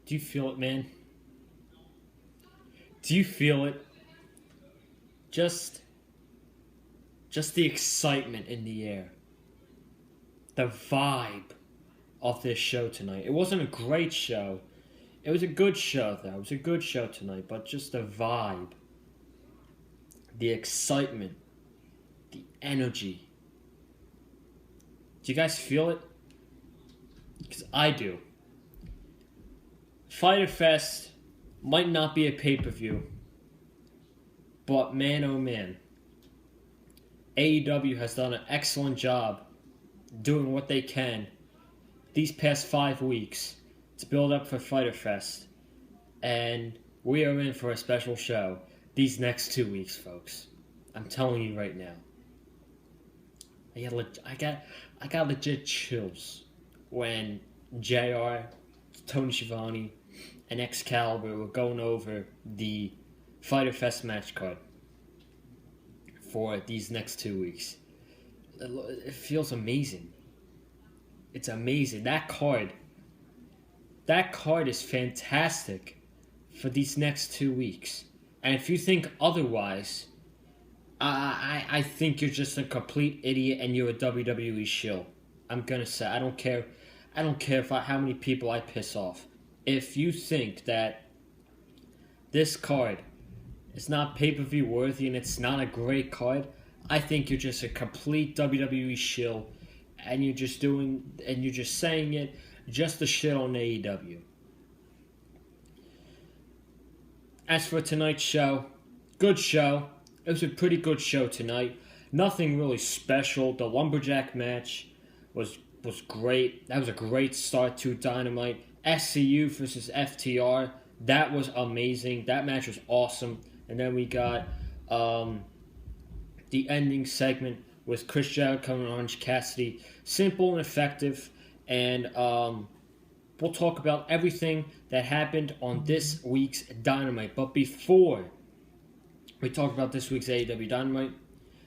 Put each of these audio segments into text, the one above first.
Do you feel it, man? Do you feel it? Just the excitement in the air. The vibe of this show tonight. It wasn't a great show. It was a good show, though. It was a good show tonight, but just the vibe, the excitement, the energy. Do you guys feel it? Because I do. Fyter Fest might not be a pay-per-view, but man oh man, AEW has done an excellent job doing what they can these past 5 weeks to build up for Fyter Fest, and we are in for a special show these next 2 weeks, folks. I'm telling you right now. I got legit chills when JR, Tony Schiavone, and Excalibur were going over the Fyter Fest match card for these next 2 weeks. It feels amazing. It's amazing. That card is fantastic for these next 2 weeks. And if you think otherwise, I think you're just a complete idiot and you're a WWE shill. I'm gonna say I don't care how many people I piss off. If you think that this card is not pay-per-view worthy and it's not a great card, I think you're just a complete WWE shill, and you're just saying it just to shit on AEW. As for tonight's show, good show. It was a pretty good show tonight. Nothing really special. The Lumberjack match was great. That was a great start to Dynamite. SCU versus FTR. That was amazing. That match was awesome. And then we got the ending segment with Chris Jericho and Orange Cassidy. Simple and effective. And we'll talk about everything that happened on this week's Dynamite. But before we talk about this week's AEW Dynamite,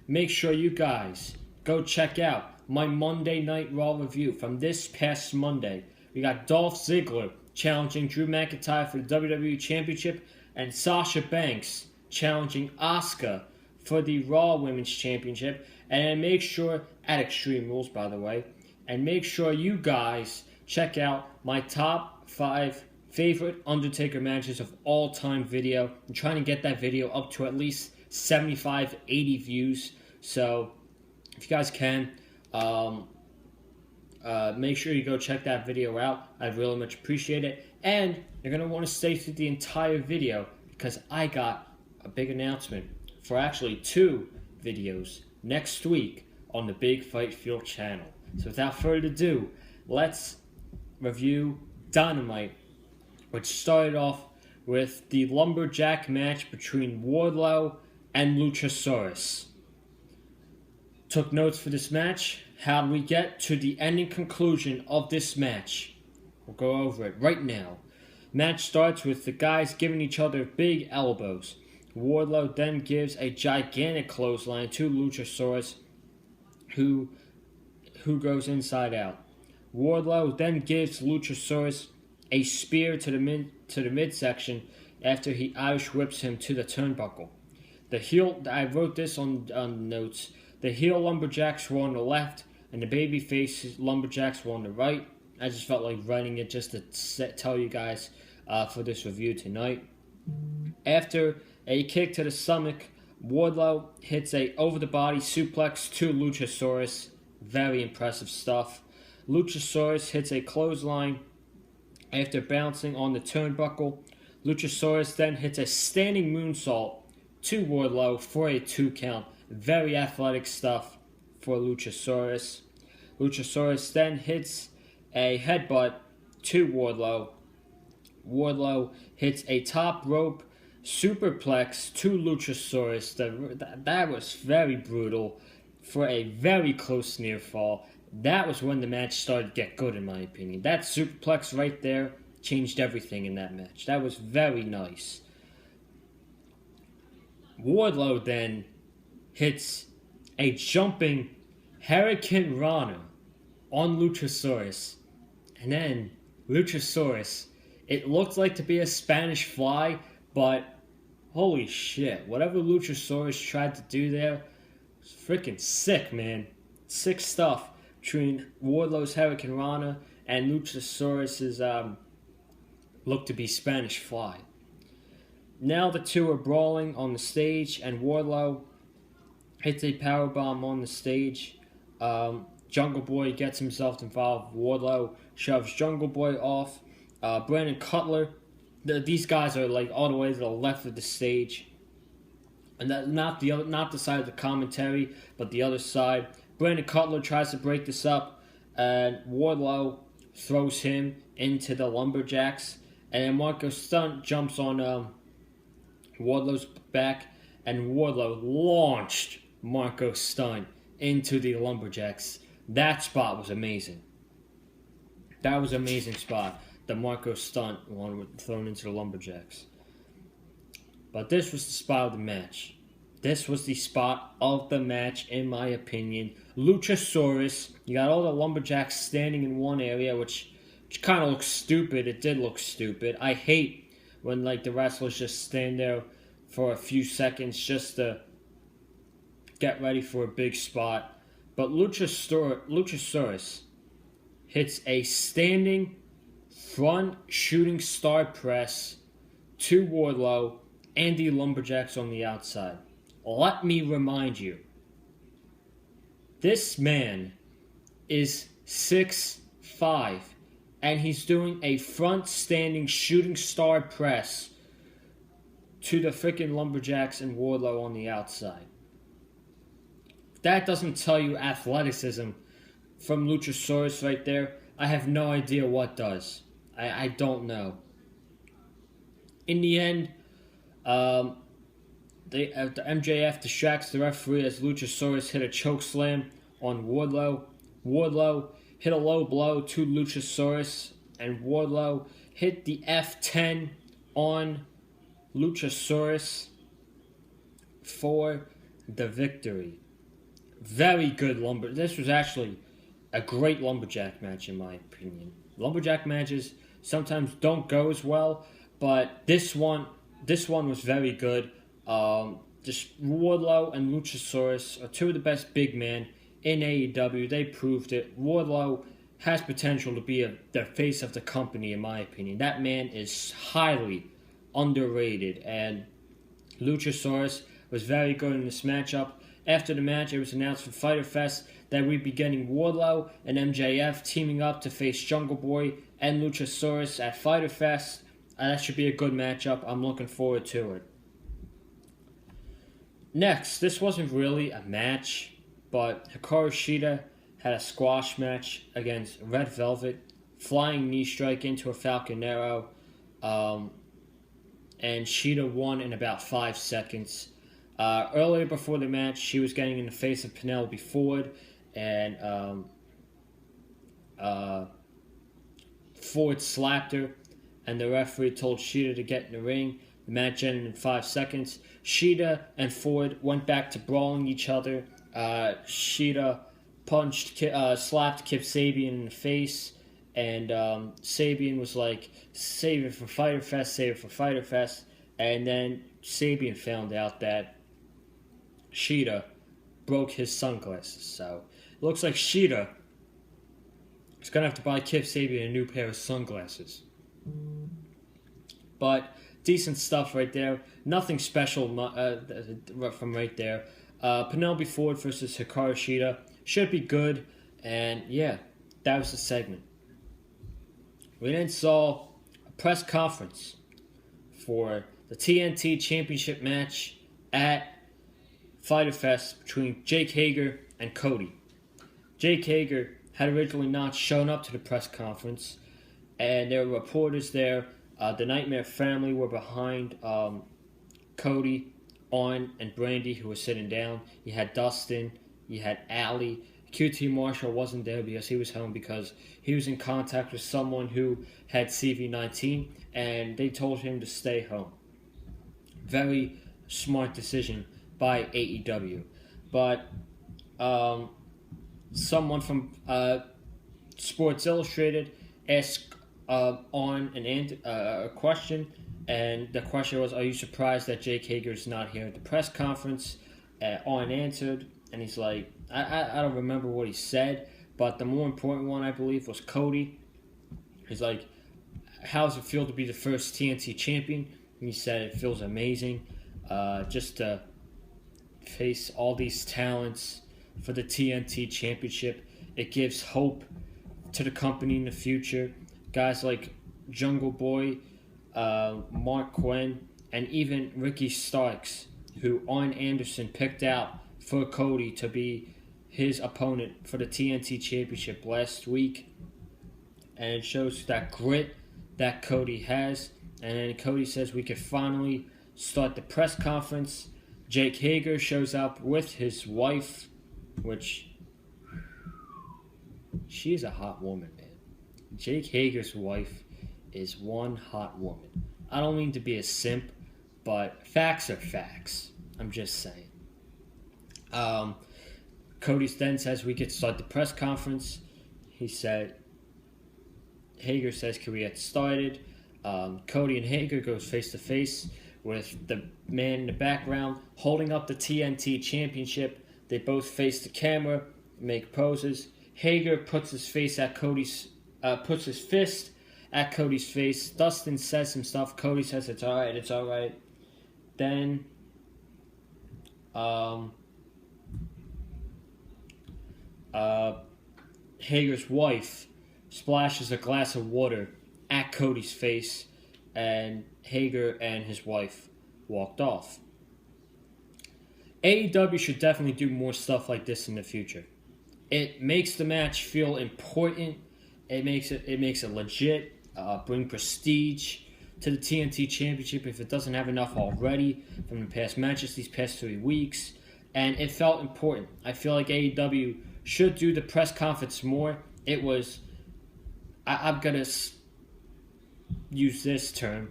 make sure you guys go check out my Monday Night Raw review from this past Monday. We got Dolph Ziggler challenging Drew McIntyre for the WWE Championship, and Sasha Banks challenging Asuka for the Raw Women's Championship. And make sure, at Extreme Rules by the way, and make sure you guys check out my top 5 favorite Undertaker matches of all time video. I'm trying to get that video up to at least 75, 80 views. So if you guys can, make sure you go check that video out. I'd really much appreciate it. And you're going to want to stay through the entire video because I got a big announcement for actually 2 videos next week on the Big Fight Field channel. So without further ado, let's review Dynamite, which started off with the Lumberjack match between Wardlow and Luchasaurus. Took notes for this match. How do we get to the ending conclusion of this match? We'll go over it right now. Match starts with the guys giving each other big elbows. Wardlow then gives a gigantic clothesline to Luchasaurus, who goes inside out. Wardlow then gives Luchasaurus a spear to the midsection after he Irish whips him to the turnbuckle. The heel, I wrote this on notes. The heel Lumberjacks were on the left, and the babyface Lumberjacks were on the right. I just felt like writing it just to tell you guys for this review tonight. After a kick to the stomach, Wardlow hits a over-the-body suplex to Luchasaurus. Very impressive stuff. Luchasaurus hits a clothesline after bouncing on the turnbuckle. Luchasaurus then hits a standing moonsault to Wardlow for a 2 count. Very athletic stuff for Luchasaurus. Luchasaurus then hits a headbutt to Wardlow. Wardlow hits a top rope superplex to Luchasaurus. That was very brutal for a very close near fall. That was when the match started to get good, in my opinion. That superplex right there changed everything in that match. That was very nice. Wardlow then hits a jumping Hurricane Rana on Luchasaurus. And then Luchasaurus It looked like to be a Spanish fly, but holy shit. Whatever Luchasaurus tried to do there was freaking sick, man. Sick stuff between Wardlow's Hurricane Rana and Luchasaurus's look to be Spanish fly. Now the two are brawling on the stage, and Wardlow hits a powerbomb on the stage. Jungle Boy gets himself involved. Wardlow shoves Jungle Boy off. Brandon Cutler. These guys are like all the way to the left of the stage, and that not the side of the commentary, but the other side. Brandon Cutler tries to break this up, and Wardlow throws him into the Lumberjacks, and then Marco Stunt jumps on Wardlow's back, and Wardlow launched Marco Stunt into the Lumberjacks. That spot was amazing. That was an amazing spot. The Marco Stunt one thrown into the Lumberjacks. But this was the spot of the match. This was the spot of the match, in my opinion. Luchasaurus, you got all the Lumberjacks standing in one area, which kind of looks stupid. It did look stupid. I hate when like the wrestlers just stand there for a few seconds just to get ready for a big spot. But Luchasaurus hits a standing front shooting star press to Wardlow and the Lumberjacks on the outside. Let me remind you, this man is 6'5", and he's doing a front standing shooting star press to the freaking Lumberjacks and Wardlow on the outside. If that doesn't tell you athleticism from Luchasaurus right there, I have no idea what does. I don't know. In the end, the MJF distracts the referee as Luchasaurus hit a choke slam on Wardlow. Wardlow hit a low blow to Luchasaurus, and Wardlow hit the F10 on Luchasaurus for the victory. Very good This was actually a great Lumberjack match, in my opinion. Lumberjack matches sometimes don't go as well, but this one was very good. Just Wardlow and Luchasaurus are two of the best big men in AEW. They proved it. Wardlow has potential to be the face of the company, in my opinion. That man is highly underrated, and Luchasaurus was very good in this matchup. After the match, it was announced for Fyter Fest that we'd be getting Wardlow and MJF teaming up to face Jungle Boy and Luchasaurus at Fyter Fest. That should be a good matchup. I'm looking forward to it. Next, this wasn't really a match, but Hikaru Shida had a squash match against Red Velvet, flying knee strike into a Falcon Arrow, and Shida won in about 5 seconds. Earlier before the match, she was getting in the face of Penelope Ford, and Ford slapped her, and the referee told Shida to get in the ring. The match ended in 5 seconds. Shida and Ford went back to brawling each other. Shida slapped Kip Sabian in the face, and Sabian was like, save it for Fyter Fest, save it for Fyter Fest. And then Sabian found out that Shida broke his sunglasses. So it looks like Shida is going to have to buy Kip Sabian a new pair of sunglasses. But decent stuff right there. Nothing special from right there. Penelope Ford versus Hikaru Shida should be good. And yeah, that was the segment. We then saw a press conference for the TNT Championship match at Fyter Fest between Jake Hager and Cody. Jake Hager had originally not shown up to the press conference, and there were reporters there. The Nightmare family were behind Cody, Arn, and Brandy, who were sitting down. You had Dustin, you had Allie. QT Marshall wasn't there because he was home because he was in contact with someone who had CV-19, and they told him to stay home. Very smart decision by AEW. But someone from Sports Illustrated asked on a question, and the question was, "Are you surprised that Jake Hager's not here at the press conference?" Unanswered, and he's like, I don't remember what he said, but the more important one I believe was Cody. He's like, "How does it feel to be the first TNT champion?" And he said it feels amazing, just to face all these talents for the TNT championship. It gives hope to the company in the future. Guys like Jungle Boy, Mark Quinn, and even Ricky Starks, who Arn Anderson picked out for Cody to be his opponent for the TNT championship last week. And it shows that grit that Cody has. And then Cody says we can finally start the press conference. Jake Hager shows up with his wife, which, she's a hot woman, man. Jake Hager's wife is one hot woman. I don't mean to be a simp, but facts are facts. I'm just saying. Cody then says we could start the press conference. Hager says, "Can we get started?" Cody and Hager goes face to face with the man in the background holding up the TNT championship. They both face the camera, make poses. Hager puts his fist at Cody's face. Dustin says some stuff. Cody says it's alright. Then Hager's wife splashes a glass of water at Cody's face, and Hager and his wife walked off. AEW should definitely do more stuff like this in the future. It makes the match feel important. It makes it legit. Bring prestige to the TNT Championship if it doesn't have enough already from the past matches these past 3 weeks. And it felt important. I feel like AEW should do the press conference more. It was, I'm going to use this term,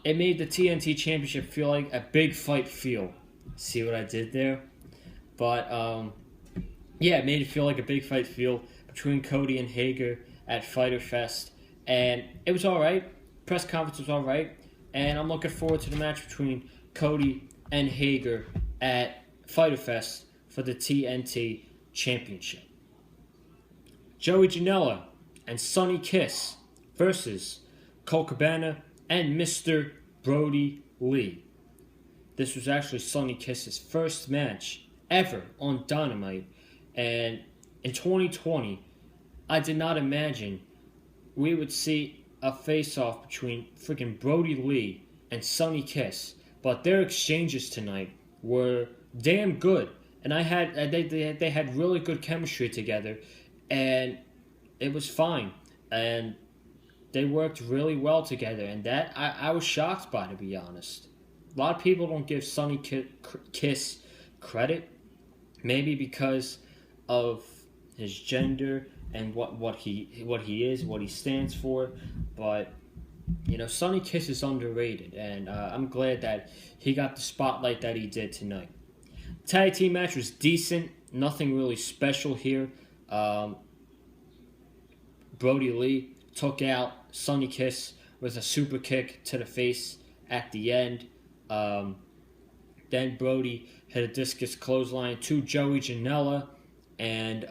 it made the TNT Championship feel like a big fight feel. See what I did there? But, yeah, it made it feel like a big fight feel between Cody and Hager at Fyter Fest. And it was alright. Press conference was alright. And I'm looking forward to the match between Cody and Hager at Fyter Fest for the TNT Championship. Joey Janela and Sonny Kiss versus Colt Cabana and Mr. Brody Lee. This was actually Sonny Kiss's first match ever on Dynamite. And in 2020, I did not imagine we would see a face-off between freaking Brody Lee and Sonny Kiss. But their exchanges tonight were damn good. And they had really good chemistry together. And it was fine. And they worked really well together. And that I was shocked by, to be honest. A lot of people don't give Sonny Kiss credit. Maybe because of his gender and what he is, what he stands for. But, you know, Sonny Kiss is underrated. And I'm glad that he got the spotlight that he did tonight. Tag team match was decent. Nothing really special here. Brody Lee took out Sonny Kiss with a super kick to the face at the end. Then Brody hit a discus clothesline to Joey Janela, and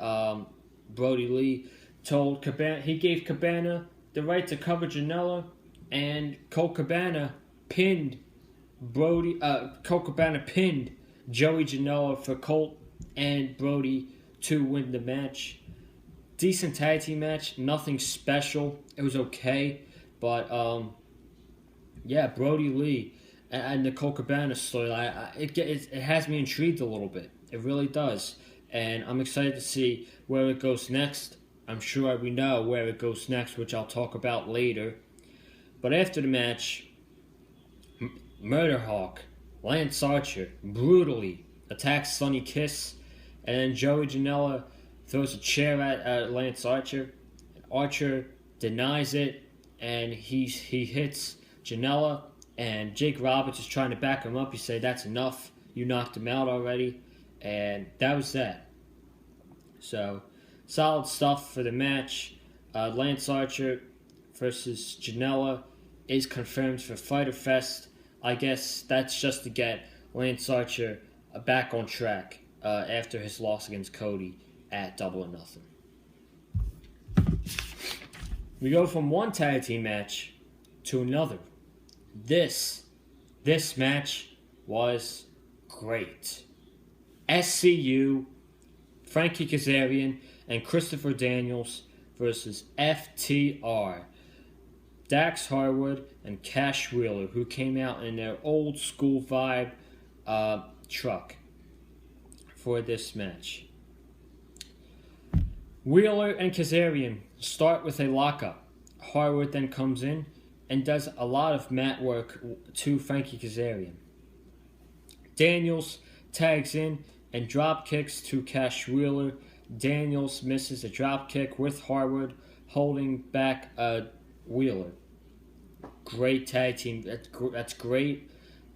Brody Lee told Cabana, he gave Cabana the right to cover Janela, and Colt Cabana pinned Joey Janela for Colt and Brody to win the match. Decent tag team match, nothing special. It was okay, but yeah, Brody Lee and the Colt Cabana storyline, it has me intrigued a little bit. It really does, and I'm excited to see where it goes next. I'm sure we know where it goes next, which I'll talk about later. But after the match, Murder Hawk, Lance Archer, brutally attacks Sonny Kiss, and then Joey Janela throws a chair at Lance Archer. Archer denies it, and he hits Janela, and Jake Roberts is trying to back him up. He said, "That's enough. You knocked him out already." And that was that. So, solid stuff for the match. Lance Archer versus Janela is confirmed for Fyter Fest. I guess that's just to get Lance Archer back on track after his loss against Cody at Double or Nothing. We go from one tag team match to another. This match was great. SCU, Frankie Kazarian, and Christopher Daniels versus FTR, Dax Harwood and Cash Wheeler, who came out in their old school vibe truck for this match. Wheeler and Kazarian start with a lockup. Harwood then comes in and does a lot of mat work to Frankie Kazarian. Daniels tags in and drop kicks to Cash Wheeler. Daniels misses a drop kick with Harwood holding back Wheeler. Great tag team. That's great.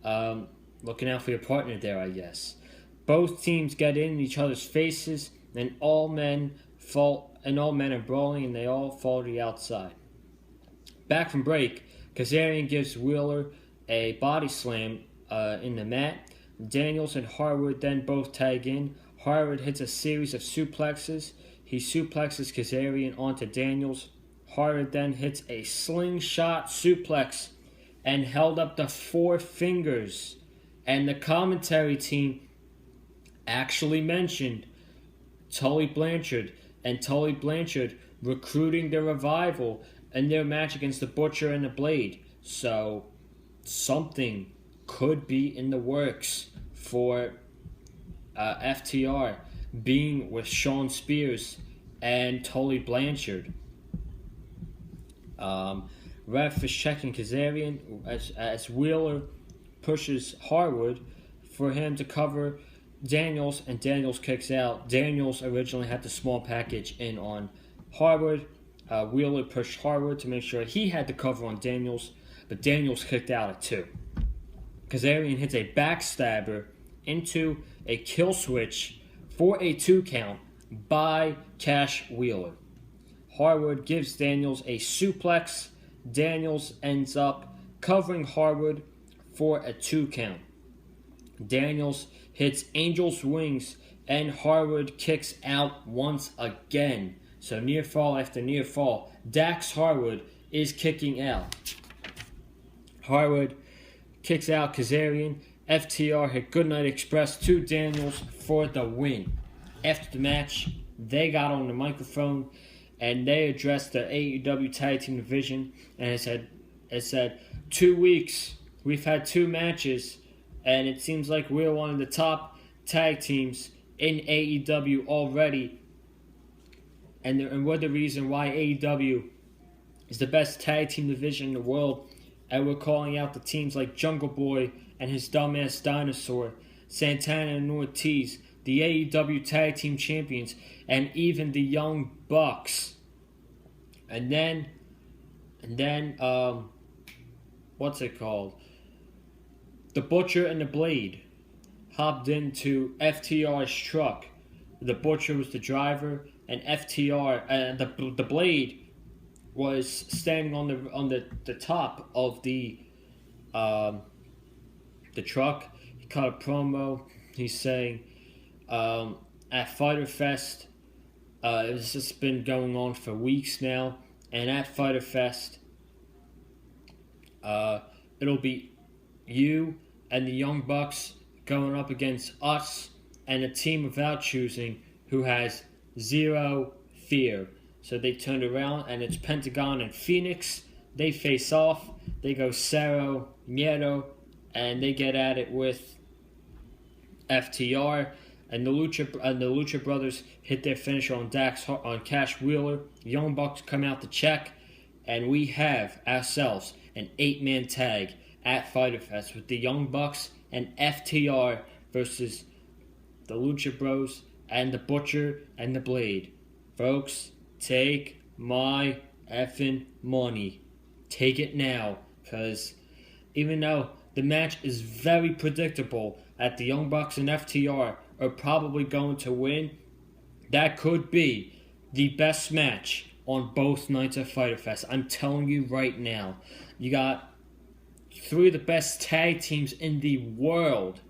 Looking out for your partner there, I guess. Both teams get in each other's faces, and all men are brawling, and they all fall to the outside. Back from break, Kazarian gives Wheeler a body slam in the mat. Daniels and Harwood then both tag in. Harwood hits a series of suplexes. He suplexes Kazarian onto Daniels. Harwood then hits a slingshot suplex and held up the 4 fingers. And the commentary team actually mentioned Tully Blanchard and Tully Blanchard recruiting the Revival in their match against the Butcher and the Blade. So something could be in the works for FTR being with Shawn Spears and Tully Blanchard. Ref is checking Kazarian as Wheeler pushes Harwood for him to cover Daniels, and Daniels kicks out. Daniels originally had the small package in on Harwood. Wheeler pushed Harwood to make sure he had the cover on Daniels, but Daniels kicked out at 2. Kazarian hits a backstabber into a kill switch for a 2 count by Cash Wheeler. Harwood gives Daniels a suplex. Daniels ends up covering Harwood for a 2 count. Daniels hits Angel's Wings, and Harwood kicks out once again. So near fall after near fall, Dax Harwood is kicking out. Harwood kicks out Kazarian. FTR hit Goodnight Express to Daniels for the win. After the match, they got on the microphone and they addressed the AEW Tag Team Division, and it said 2 weeks, we've had 2 matches, and it seems like we're one of the top tag teams in AEW already, and we're the reason why AEW is the best tag team division in the world, and we're calling out the teams like Jungle Boy and his dumbass Dinosaur, Santana and Ortiz, the AEW Tag Team Champions, and even the Young Bucks. And then, what's it called? The Butcher and the Blade hopped into FTR's truck. The Butcher was the driver, and FTR, the Blade was standing on the top of the truck. He cut a promo. He's saying, at Fyter Fest, it's just been going on for weeks now, and at Fyter Fest, it'll be you and the Young Bucks going up against us and a team without choosing who has 0 fear. So they turned around, and it's Pentagon and Phoenix. They face off. They go Cerro, Miedo, and they get at it with FTR. And the Lucha Brothers hit their finisher on Cash Wheeler. Young Bucks come out to check, and we have ourselves an 8-man tag at Fyter Fest with the Young Bucks and FTR versus the Lucha Bros and the Butcher and the Blade. Folks, take my effing money. Take it now, because even though the match is very predictable that the Young Bucks and FTR are probably going to win, that could be the best match on both nights of Fyter Fest. I'm telling you right now. You got 3 of the best tag teams in the world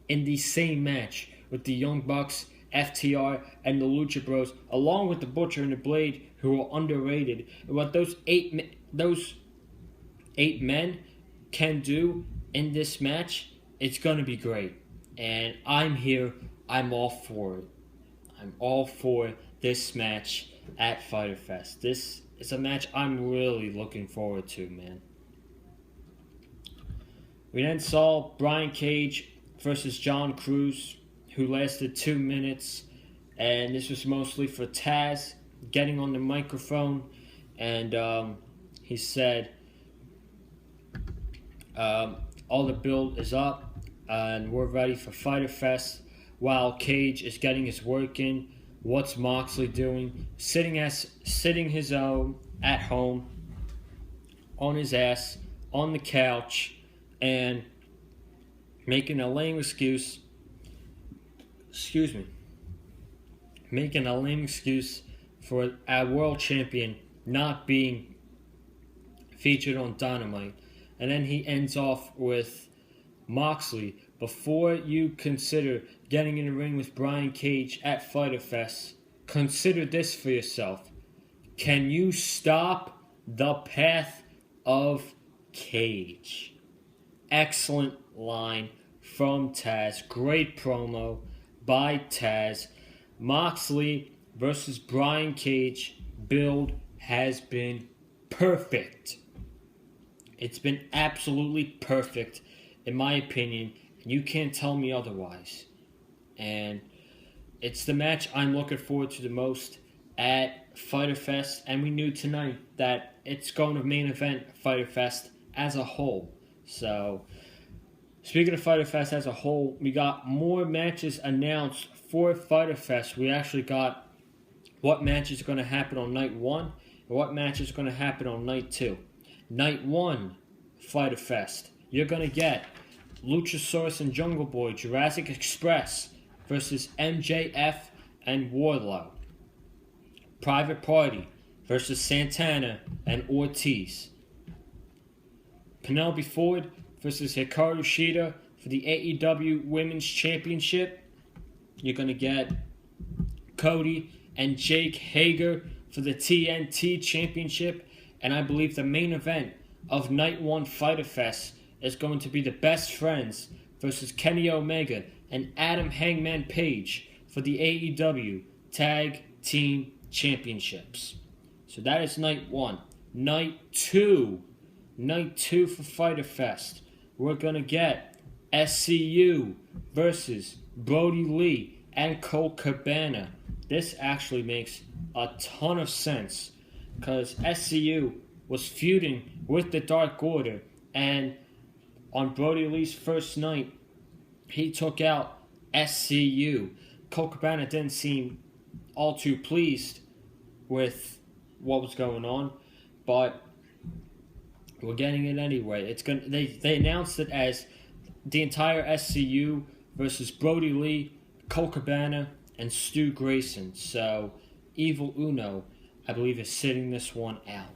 in the same match with the Young Bucks, FTR, and the Lucha Bros, along with the Butcher and the Blade, who are underrated. And what those eight men can do in this match, it's going to be great. And I'm here. I'm all for it. I'm all for this match at Fyter Fest. This is a match I'm really looking forward to, man. We then saw Brian Cage versus John Cruz, who lasted 2 minutes. And this was mostly for Taz getting on the microphone. And he said, all the build is up, and we're ready for Fyter Fest. While Cage is getting his work in, what's Moxley doing? Sitting his own at home, on his ass, on the couch, and making a lame excuse. Making a lame excuse for our world champion not being featured on Dynamite. And then he ends off with Moxley. Before you consider getting in the ring with Brian Cage at Fyter Fest, consider this for yourself. Can you stop the path of Cage? Excellent line from Taz. Great promo by Taz. Moxley versus Brian Cage build has been perfect. It's been absolutely perfect, in my opinion. You can't tell me otherwise. And it's the match I'm looking forward to the most at Fyter Fest. And we knew tonight that it's going to main event Fyter Fest as a whole. So, speaking of Fyter Fest as a whole, we got more matches announced for Fyter Fest. We actually got what matches are going to happen on night 1 and what matches are going to happen on night 2. Night 1, Fyter Fest. You're going to get Luchasaurus and Jungle Boy, Jurassic Express versus MJF and Wardlow. Private Party versus Santana and Ortiz. Penelope Ford versus Hikaru Shida for the AEW Women's Championship. You're going to get Cody and Jake Hager for the TNT Championship. And I believe the main event of Night 1 Fyter Fest is going to be the Best Friends versus Kenny Omega and Adam Hangman Page for the AEW Tag Team Championships. So that is Night 1. Night 2 for Fyter Fest. We're going to get SCU versus Brody Lee and Colt Cabana. This actually makes a ton of sense because SCU was feuding with the Dark Order, and on Brody Lee's first night, he took out SCU. Colt Cabana didn't seem all too pleased with what was going on, but we're getting it anyway. They announced it as the entire SCU versus Brody Lee, Colt Cabana, and Stu Grayson. So Evil Uno, I believe, is sitting this one out.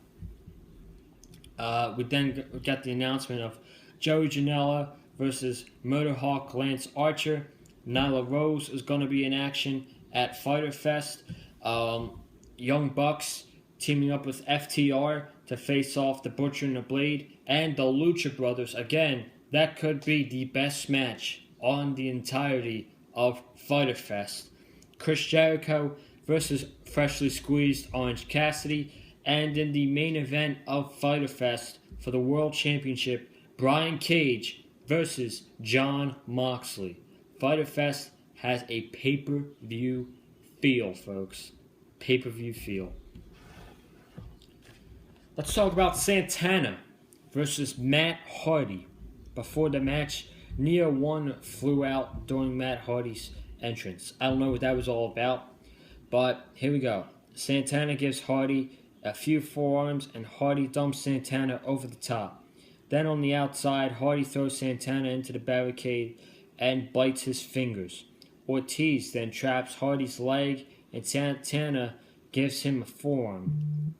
We then got the announcement of Joey Janela versus Murderhawk Lance Archer. Nyla Rose is going to be in action at Fyter Fest. Young Bucks teaming up with FTR to face off the Butcher and the Blade and the Lucha Brothers. Again, that could be the best match on the entirety of Fyter Fest. Chris Jericho versus freshly squeezed Orange Cassidy. And in the main event of Fyter Fest for the World Championship, Brian Cage versus Jon Moxley. Fyter Fest has a pay-per-view feel, folks. Pay-per-view feel. Let's talk about Santana versus Matt Hardy. Before the match, Neo 1 flew out during Matt Hardy's entrance. I don't know what that was all about, but here we go. Santana gives Hardy a few forearms, and Hardy dumps Santana over the top. Then on the outside, Hardy throws Santana into the barricade and bites his fingers. Ortiz then traps Hardy's leg, and Santana gives him a forearm.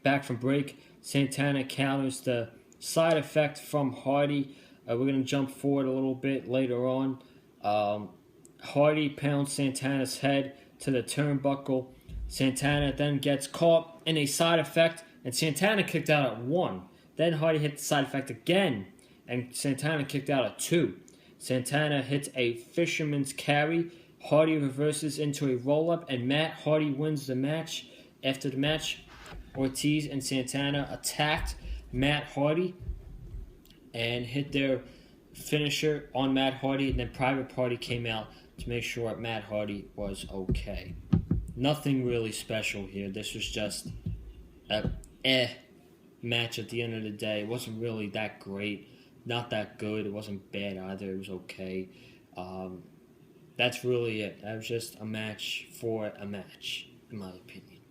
Back from break, Santana counters the side effect from Hardy. We're going to jump forward a little bit later on. Hardy pounds Santana's head to the turnbuckle. Santana then gets caught in a side effect, and Santana kicked out at 1. Then Hardy hit the side effect again, and Santana kicked out at 2. Santana hits a fisherman's carry. Hardy reverses into a roll-up, and Matt Hardy wins the match. After the match, Ortiz and Santana attacked Matt Hardy and hit their finisher on Matt Hardy, and then Private Party came out to make sure Matt Hardy was okay. Nothing really special here. This was just a match at the end of the day. It wasn't really that great. Not that good. It wasn't bad either. It was okay. That's really it. That was just a match for a match, in my opinion.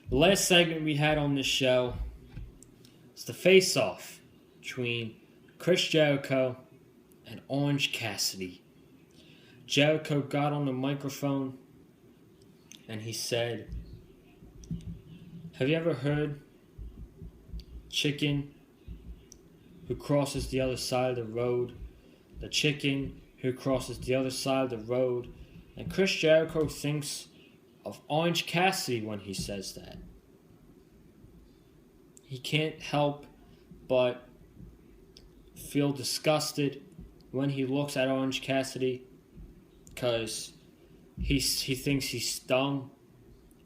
The last segment we had on this show is the face-off between Chris Jericho and Orange Cassidy. Jericho got on the microphone and he said, "Have you ever heard chicken who crosses the other side of the road? The chicken who crosses the other side of the road." And Chris Jericho thinks of Orange Cassidy when he says that. He can't help but feel disgusted when he looks at Orange Cassidy because he thinks he's dumb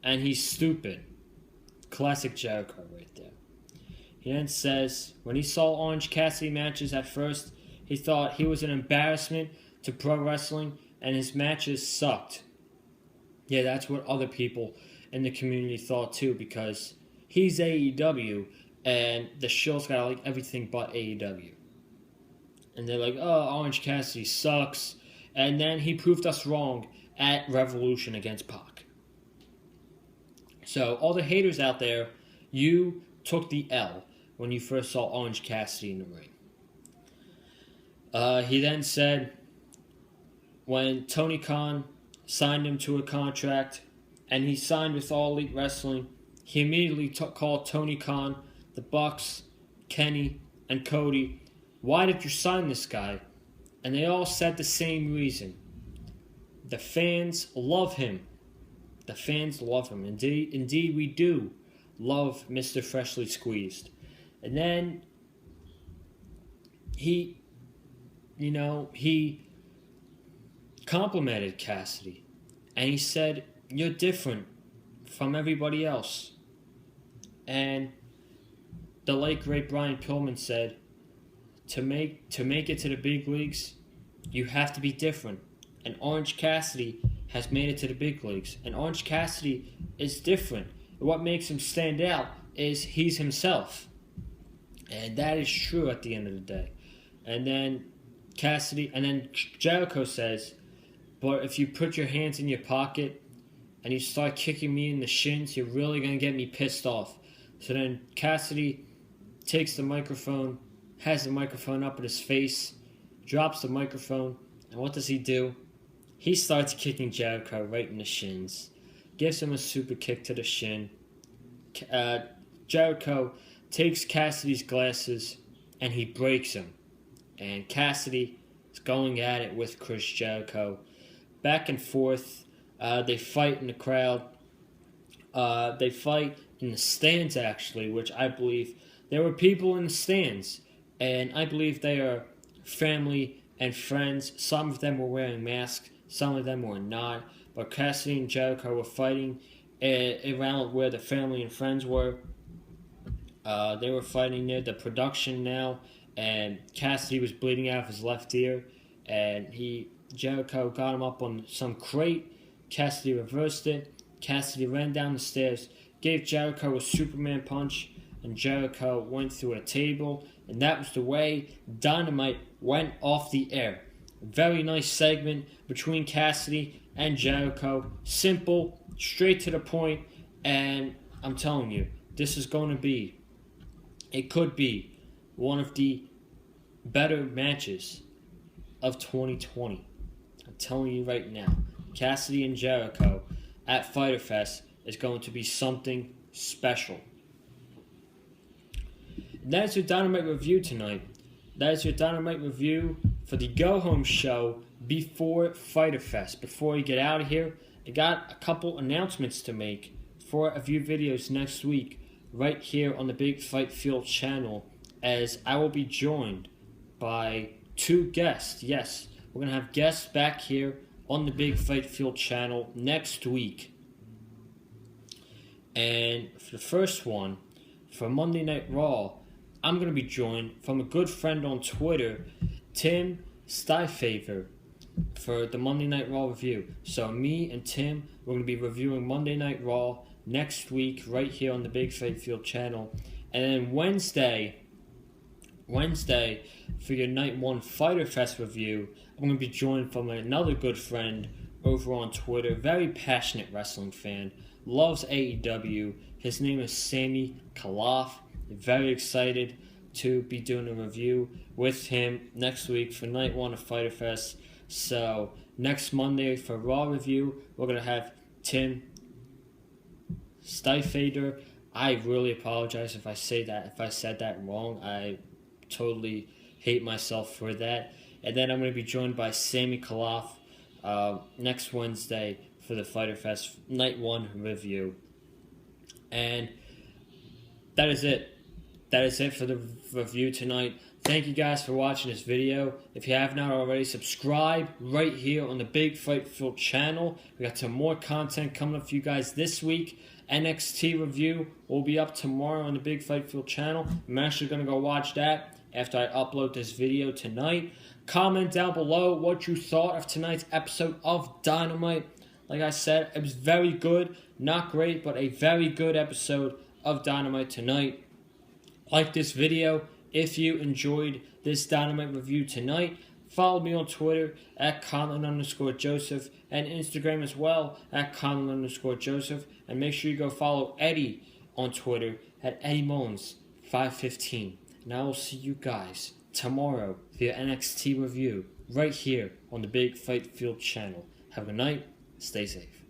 and he's stupid. Classic Jericho right there. He then says when he saw Orange Cassidy matches at first, he thought he was an embarrassment to pro wrestling and his matches sucked. Yeah, that's what other people in the community thought too, because he's AEW and the show's got like everything but AEW. And they're like, oh, Orange Cassidy sucks. And then he proved us wrong at Revolution against Pac. So all the haters out there, you took the L when you first saw Orange Cassidy in the ring. He then said when Tony Khan signed him to a contract and he signed with All Elite Wrestling, he immediately called Tony Khan, the Bucks, Kenny, and Cody, "Why did you sign this guy?" And they all said the same reason. The fans love him. The fans love him. Indeed we do love Mr. Freshly Squeezed. And then he complimented Cassidy. And he said, "You're different from everybody else." And the late great Brian Pillman said, to make it to the big leagues, you have to be different. And Orange Cassidy has made it to the big leagues. And Orange Cassidy is different. What makes him stand out is he's himself. And that is true at the end of the day. And then Jericho says, "But if you put your hands in your pocket and you start kicking me in the shins, you're really going to get me pissed off." So then Cassidy takes the microphone, has the microphone up at his face, drops the microphone, and what does he do? He starts kicking Jericho right in the shins, gives him a super kick to the shin. Jericho takes Cassidy's glasses and he breaks them. And Cassidy is going at it with Chris Jericho. Back and forth, they fight in the crowd. They fight in the stands, actually, which I believe there were people in the stands. And I believe they are family and friends. Some of them were wearing masks. Some of them were not. But Cassidy and Jericho were fighting around where the family and friends were. They were fighting near the production now. And Cassidy was bleeding out of his left ear. And Jericho got him up on some crate. Cassidy reversed it. Cassidy ran down the stairs, gave Jericho a Superman punch, and Jericho went through a table. And that was the way Dynamite went off the air. Very nice segment between Cassidy and Jericho. Simple, straight to the point, and I'm telling you, this is going to be, it could be one of the better matches of 2020. I'm telling you right now. Cassidy and Jericho, at Fyter Fest is going to be something special. That is your Dynamite review tonight. That is your Dynamite review for the go-home show before Fyter Fest. Before we get out of here, I got a couple announcements to make for a few videos next week right here on the Big Fight Field channel, as I will be joined by 2 guests. Yes, we're going to have guests back here on the Big Fight Field channel next week. And for the first one, for Monday Night Raw, I'm going to be joined from a good friend on Twitter, Tim Stiefvater, for the Monday Night Raw review. So me and Tim, we're going to be reviewing Monday Night Raw next week right here on the Big Fight Field channel. And then Wednesday, for your Night 1 Fyter Fest review, I'm going to be joined from another good friend over on Twitter, very passionate wrestling fan, loves AEW. His name is Sammy Kalaf. Very excited to be doing a review with him next week for Night 1 of Fyter Fest. So next Monday for Raw review, we're going to have Tim Stiefvater. I really apologize if I said that wrong. I totally hate myself for that. And then I'm going to be joined by Sammy Kalaf next Wednesday for the Fyter Fest Night 1 review. And that is it. That is it for the review tonight. Thank you guys for watching this video. If you have not already, subscribe right here on the Big Fight Field channel. We got some more content coming up for you guys this week. NXT review will be up tomorrow on the Big Fight Field channel. I'm actually going to go watch that after I upload this video tonight. Comment down below what you thought of tonight's episode of Dynamite. Like I said, it was very good. Not great, but a very good episode of Dynamite tonight. Like this video if you enjoyed this Dynamite review tonight. Follow me on Twitter at Conlon_Joseph and Instagram as well at Conlon_Joseph. And make sure you go follow Eddie on Twitter at EddieMoans515. And I will see you guys tomorrow for your NXT review right here on the Big Fight Field channel. Have a good night. Stay safe.